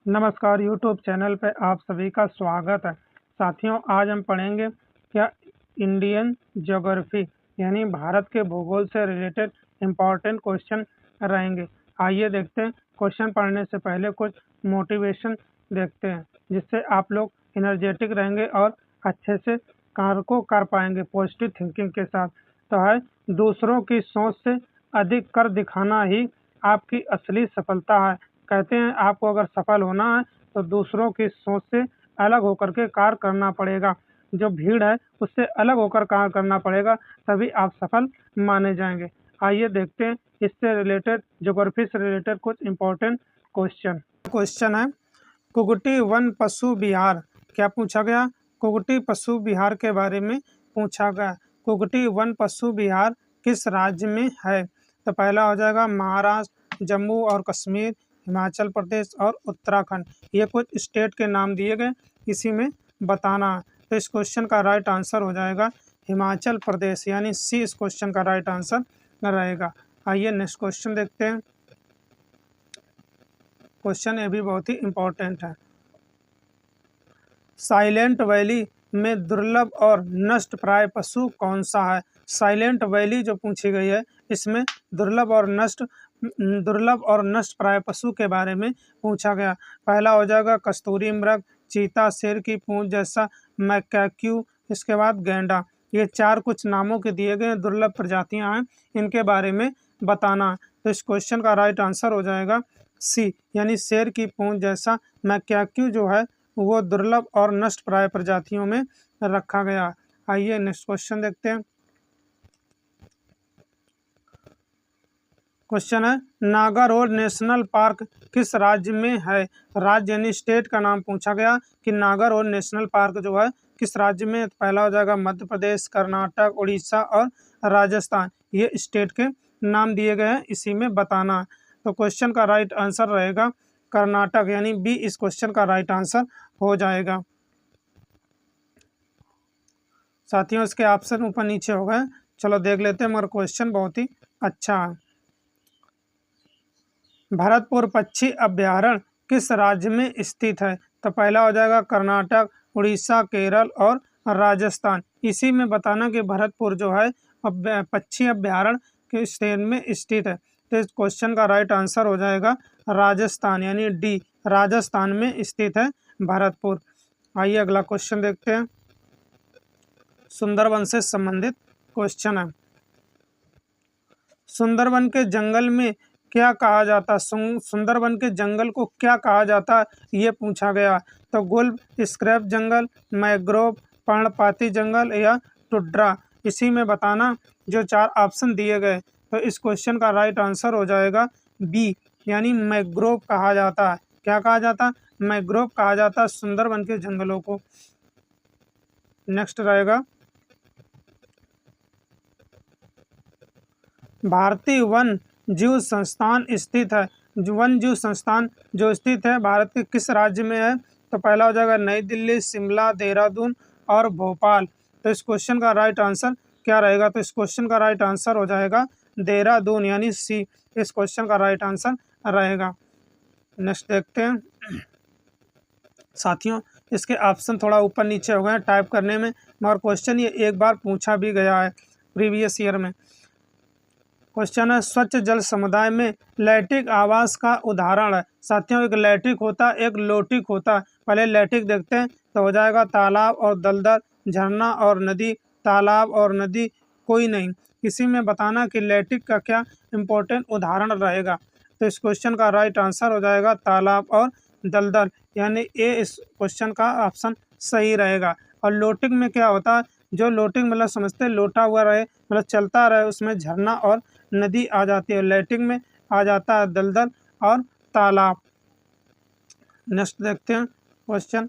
नमस्कार YouTube channel पे आप सभी का स्वागत है। साथियों, आज हम पढ़ेंगे क्या इंडियन ज्योग्राफी यानी भारत के भूगोल से रिलेटेड इम्पोर्टेंट क्वेश्चन रहेंगे। आइए देखते हैं। क्वेश्चन पढ़ने से पहले कुछ मोटिवेशन देखते हैं, जिससे आप लोग एनर्जेटिक रहेंगे और अच्छे से कार्य को कर पाएंगे पॉजिटिव थिंकिंग के साथ। तो है, दूसरों की सोच से अधिक कर दिखाना ही आपकी असली सफलता है। कहते हैं आपको अगर सफल होना है तो दूसरों की सोच से अलग होकर के कार्य करना पड़ेगा। जो भीड़ है उससे अलग होकर कार्य करना पड़ेगा, तभी आप सफल माने जाएंगे। आइए देखते हैं इससे रिलेटेड, ज्योग्राफी से रिलेटेड कुछ इम्पोर्टेंट क्वेश्चन है। कुगटी वन पशु विहार क्या पूछा गया? कुगटी पशु विहार के बारे में पूछा गया। कुगटी वन पशु विहार किस राज्य में है? तो पहला हो जाएगा महाराष्ट्र, जम्मू और कश्मीर, हिमाचल प्रदेश और उत्तराखंड। ये कुछ स्टेट के नाम दिए गए, इसी में बताना है। तो इस क्वेश्चन का राइट आंसर हो जाएगा हिमाचल प्रदेश, यानी सी इस क्वेश्चन का राइट आंसर रहेगा। आइए नेक्स्ट क्वेश्चन देखते हैं। क्वेश्चन ये भी बहुत ही इम्पोर्टेंट है। साइलेंट वैली में दुर्लभ और नष्ट प्राय पशु कौन सा है? साइलेंट वैली जो पूछी गई है, इसमें दुर्लभ और नष्ट प्राय पशु के बारे में पूछा गया। पहला हो जाएगा कस्तूरी मृग, चीता, शेर की पूंछ जैसा मैकाक्यू, इसके बाद गैंडा। ये चार कुछ नामों के दिए गए दुर्लभ प्रजातियां हैं, इनके बारे में बताना। तो इस क्वेश्चन का राइट आंसर हो जाएगा सी, यानी शेर की पूंछ जैसा मैकाक्यू जो है वो दुर्लभ और नष्ट प्राय प्रजातियों में रखा गया। आइए नेक्स्ट क्वेश्चन देखते हैं। क्वेश्चन है नागारोड नेशनल पार्क किस राज्य में है? राज्य यानी स्टेट का नाम पूछा गया कि नागारोड नेशनल पार्क जो है किस राज्य में। तो पहला हो जाएगा मध्य प्रदेश, कर्नाटक, उड़ीसा और राजस्थान। ये स्टेट के नाम दिए गए हैं, इसी में बताना। तो क्वेश्चन का राइट आंसर रहेगा कर्नाटक, यानी बी इस क्वेश्चन का राइट आंसर हो जाएगा। साथियों, इसके ऑप्शन ऊपर नीचे हो गए, चलो देख लेते हैं, मगर क्वेश्चन बहुत ही अच्छा है। भरतपुर पक्षी अभ्यारण्य किस राज्य में स्थित है? तो पहला हो जाएगा कर्नाटक, उड़ीसा, केरल और राजस्थान। इसी में बताना कि भरतपुर जो है पक्षी अभ्यारण्य किस स्टेट में स्थित है। तो इस क्वेश्चन का राइट आंसर हो जाएगा राजस्थान, यानी डी राजस्थान में स्थित है भरतपुर। आइए अगला क्वेश्चन देखते हैं। सुंदरवन से संबंधित क्वेश्चन है। सुंदरवन के जंगल में क्या कहा जाता है? सुंदरवन के जंगल को क्या कहा जाता है, ये पूछा गया। तो गुल्ब, स्क्रैप जंगल, मैग्रोव, पर्णपाती जंगल या टुड्रा। इसी में बताना जो चार ऑप्शन दिए गए। तो इस क्वेश्चन का राइट आंसर हो जाएगा बी, यानी मैग्रोव कहा जाता है। क्या कहा जाता है? मैग्रोव कहा जाता है सुंदरवन के जंगलों को। नेक्स्ट रहेगा भारतीय वन जीव संस्थान स्थित है। वन जीव संस्थान जो स्थित है भारत के किस राज्य में है? तो पहला हो जाएगा नई दिल्ली, शिमला, देहरादून और भोपाल। तो इस क्वेश्चन का राइट आंसर क्या रहेगा? तो इस क्वेश्चन का राइट आंसर हो जाएगा देहरादून, यानी सी इस क्वेश्चन का राइट आंसर रहेगा। नेक्स्ट देखते हैं। साथियों, इसके ऑप्शन थोड़ा ऊपर नीचे हो गए टाइप करने में, मगर क्वेश्चन ये एक बार पूछा भी गया है प्रीवियस ईयर में। क्वेश्चन है स्वच्छ जल समुदाय में लैटिक आवास का उदाहरण है। साथियों, एक लैटिक होता है, एक लोटिक होता है। पहले लैटिक देखते हैं, तो हो जाएगा तालाब और दलदल, झरना और नदी, तालाब और नदी कोई नहीं। इसी में बताना कि लैटिक का क्या इम्पोर्टेंट उदाहरण रहेगा। तो इस क्वेश्चन का राइट आंसर हो जाएगा तालाब और दलदल, यानी ए इस क्वेश्चन का ऑप्शन सही रहेगा। और लोटिक में क्या होता है? जो लोटिक मतलब समझते हैं लोटा हुआ रहे, मतलब चलता रहे, उसमें झरना और नदी आ जाती है। लैटिक में आ जाता है दलदल और तालाब। नेक्स्ट देखते हैं क्वेश्चन,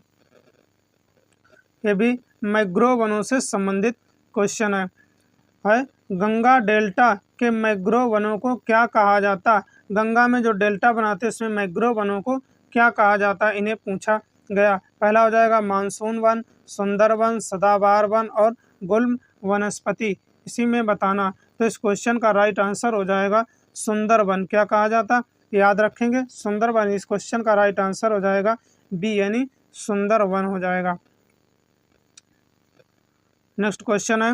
ये भी मैंग्रोव वनों से संबंधित क्वेश्चन है। गंगा डेल्टा के मैंग्रोव वनों को क्या कहा जाता है? गंगा में जो डेल्टा बनाते हैं इसमें मैंग्रोव वनों को क्या कहा जाता है, इन्हें पूछा गया। पहला हो जाएगा मानसून वन, सुंदरवन, सदाबहार वन और गुल्म वनस्पति। इसी में बताना। तो इस क्वेश्चन का राइट आंसर हो जाएगा सुंदरवन। क्या कहा जाता? याद रखेंगे सुंदरबन। इस क्वेश्चन का राइट आंसर हो जाएगा बी यानी सुंदरवन हो जाएगा। नेक्स्ट क्वेश्चन है,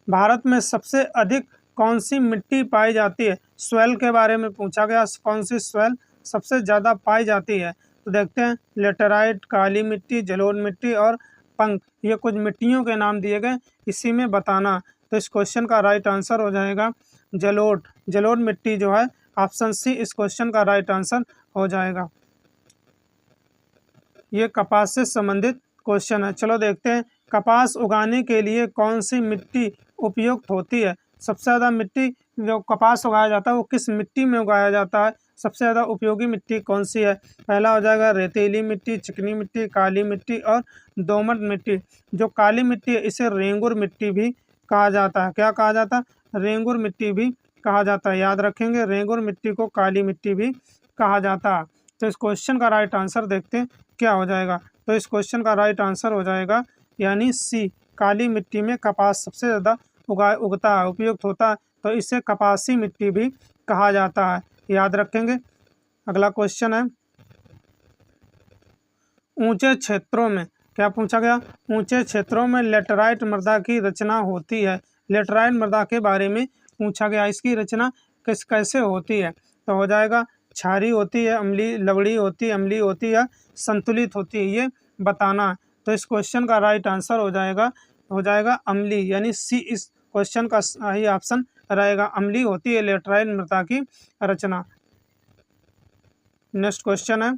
भारत में सबसे अधिक कौन सी मिट्टी पाई जाती है? स्वेल के बारे में पूछा गया, कौन सी स्वेल सबसे ज़्यादा पाई जाती है? तो देखते हैं, लेटेराइट, काली मिट्टी, जलोढ़ मिट्टी और पंख, ये कुछ मिट्टियों के नाम दिए गए, इसी में बताना। तो इस क्वेश्चन का राइट आंसर हो जाएगा जलोढ़। जलोढ़ मिट्टी जो है ऑप्शन सी इस क्वेश्चन का राइट आंसर हो जाएगा। ये कपास से संबंधित क्वेश्चन है। चलो देखते हैं, कपास उगाने के लिए कौन सी मिट्टी उपयुक्त होती है? सबसे ज़्यादा मिट्टी जो कपास उगाया जाता है वो किस मिट्टी में उगाया जाता है? सबसे ज़्यादा उपयोगी मिट्टी कौन सी है? पहला हो जाएगा रेतीली मिट्टी, चिकनी मिट्टी, काली मिट्टी और दोमट मिट्टी। जो काली मिट्टी है इसे रेंगुर मिट्टी भी कहा जाता है। क्या कहा जाता है? रेंगुर मिट्टी भी कहा जाता है। याद रखेंगे, रेंगुर मिट्टी को काली मिट्टी भी कहा जाता है। तो इस क्वेश्चन का राइट आंसर देखते हैं क्या हो जाएगा। तो इस क्वेश्चन का राइट आंसर हो जाएगा यानी सी, काली मिट्टी में कपास सबसे ज़्यादा उगता है, उपयुक्त होता है, तो इसे कपासी मिट्टी भी कहा जाता है। याद रखेंगे। अगला क्वेश्चन है, ऊंचे क्षेत्रों में क्या पूछा गया? ऊंचे क्षेत्रों में लेटराइट मृदा की रचना होती है। लेटराइट मृदा के बारे में पूछा गया, इसकी रचना कैसे होती है? तो हो जाएगा क्षारीय होती है, अम्लीय, लवणीय होती है, अम्लीय होती है, संतुलित होती है, ये बताना। तो इस क्वेश्चन का राइट आंसर हो जाएगा अम्लीय यानी सी इस क्वेश्चन का सही ऑप्शन रहेगा। अम्लीय होती है लेटराइट मृदा की रचना। नेक्स्ट क्वेश्चन है,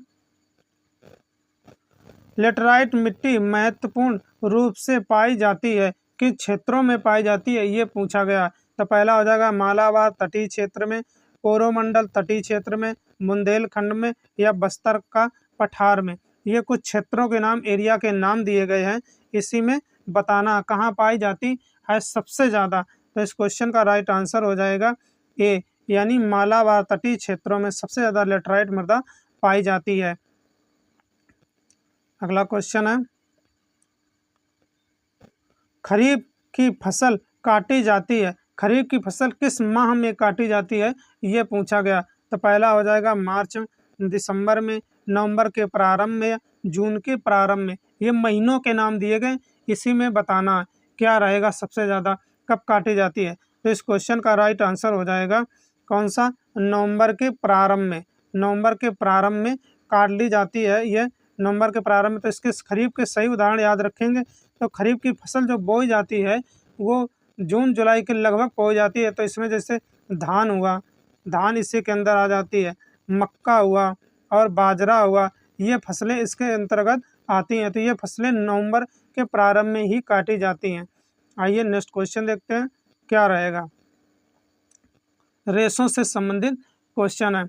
लेटराइट मिट्टी महत्वपूर्ण रूप से पाई जाती है किस क्षेत्रों में पाई जाती है? ये पूछा गया। तो पहला हो जाएगा मालाबार तटीय क्षेत्र में, कोरोमंडल तटीय क्षेत्र में, बुंदेलखंड में या बस्तर का पठार में। ये कुछ क्षेत्रों के नाम, एरिया के नाम दिए गए हैं, इसी में बताना कहाँ पाई जाती है सबसे ज़्यादा। तो इस क्वेश्चन का राइट आंसर हो जाएगा ए यानी मालाबार तटीय क्षेत्रों में सबसे ज़्यादा लेटराइट मृदा पाई जाती है। अगला क्वेश्चन है, खरीफ की फसल काटी जाती है, खरीफ की फसल किस माह में काटी जाती है? ये पूछा गया। तो पहला हो जाएगा मार्च, दिसंबर में, नवंबर के प्रारंभ में, जून के प्रारंभ में। ये महीनों के नाम दिए गए, इसी में बताना क्या रहेगा सबसे ज़्यादा कब काटी जाती है। तो इस क्वेश्चन का राइट आंसर हो जाएगा कौन सा? नवंबर के प्रारंभ में। नवंबर के प्रारंभ में काट ली जाती है ये, नवंबर के प्रारंभ में। तो इसके खरीफ के सही उदाहरण याद रखेंगे। तो खरीफ की फसल जो बोई जाती है वो जून जुलाई के लगभग बोई जाती है। तो इसमें जैसे धान हुआ, धान इसी के अंदर आ जाती है, मक्का हुआ और बाजरा हुआ, ये फसलें इसके अंतर्गत आती हैं। तो ये फसलें नवंबर के प्रारंभ में ही काटी जाती हैं। आइए नेक्स्ट क्वेश्चन देखते हैं क्या रहेगा। रेशों से संबंधित क्वेश्चन है,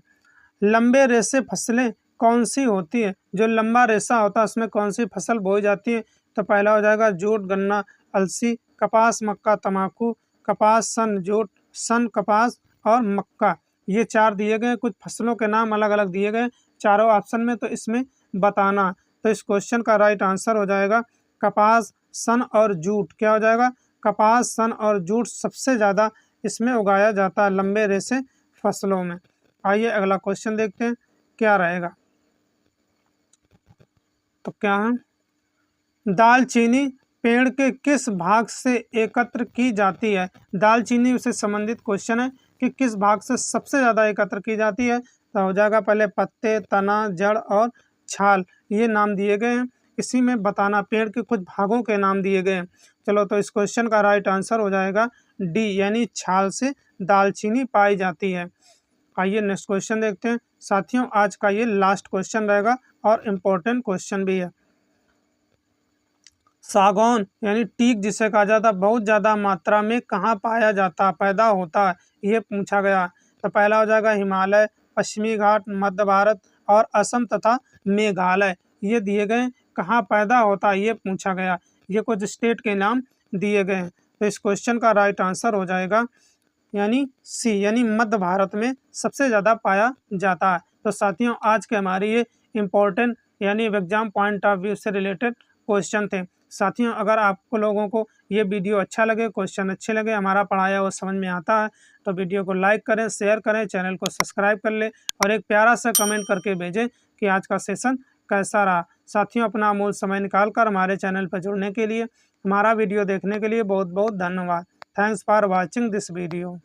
लंबे रेशे फसलें कौन सी होती है? जो लंबा रेशा होता है उसमें कौन सी फसल बोई जाती है? तो पहला हो जाएगा जूट, गन्ना, अलसी, कपास, मक्का, तंबाकू, कपास, सन, जूट, सन, कपास और मक्का। ये चार दिए गए, कुछ फसलों के नाम अलग अलग दिए गए चारों ऑप्शन में, तो इसमें बताना। तो इस क्वेश्चन का राइट आंसर हो जाएगा कपास, सन और जूट। क्या हो जाएगा? कपास, सन और जूट सबसे ज़्यादा इसमें उगाया जाता है लंबे रेशे फसलों में। आइए अगला क्वेश्चन देखते हैं क्या रहेगा। तो क्या है, दालचीनी पेड़ के किस भाग से एकत्र की जाती है? दालचीनी से संबंधित क्वेश्चन है कि किस भाग से सबसे ज़्यादा एकत्र की जाती है? तो हो जाएगा पहले पत्ते, तना, जड़ और छाल, ये नाम दिए गए हैं, इसी में बताना। पेड़ के कुछ भागों के नाम दिए गए हैं। चलो, तो इस क्वेश्चन का राइट आंसर हो जाएगा डी यानी छाल से दालचीनी पाई जाती है। आइए नेक्स्ट क्वेश्चन देखते हैं। साथियों, आज का ये लास्ट क्वेश्चन रहेगा और इम्पोर्टेंट क्वेश्चन भी है। सागौन यानी टीक जिसे कहा जाता है बहुत ज़्यादा मात्रा में कहाँ पाया जाता, पैदा होता है? ये पूछा गया। तो पहला हो जाएगा हिमालय, पश्चिमी घाट, मध्य भारत और असम तथा मेघालय, ये दिए गए। कहाँ पैदा होता है ये पूछा गया। ये कुछ स्टेट के नाम दिए गए हैं। तो इस क्वेश्चन का राइट आंसर हो जाएगा यानी सी यानी मध्य भारत में सबसे ज़्यादा पाया जाता है। तो साथियों, आज के हमारे ये इम्पोर्टेंट यानी एग्जाम पॉइंट ऑफ व्यू से रिलेटेड क्वेश्चन थे। साथियों, अगर आपको लोगों को ये वीडियो अच्छा लगे, क्वेश्चन अच्छे लगे, हमारा पढ़ाया हुआ समझ में आता है, तो वीडियो को लाइक करें, शेयर करें, चैनल को सब्सक्राइब कर लें और एक प्यारा सा कमेंट करके भेजें कि आज का सेशन कैसा रहा। साथियों, अपना अमूल्य समय निकाल कर हमारे चैनल पर जुड़ने के लिए, हमारा वीडियो देखने के लिए बहुत बहुत धन्यवाद। Thanks for watching this video.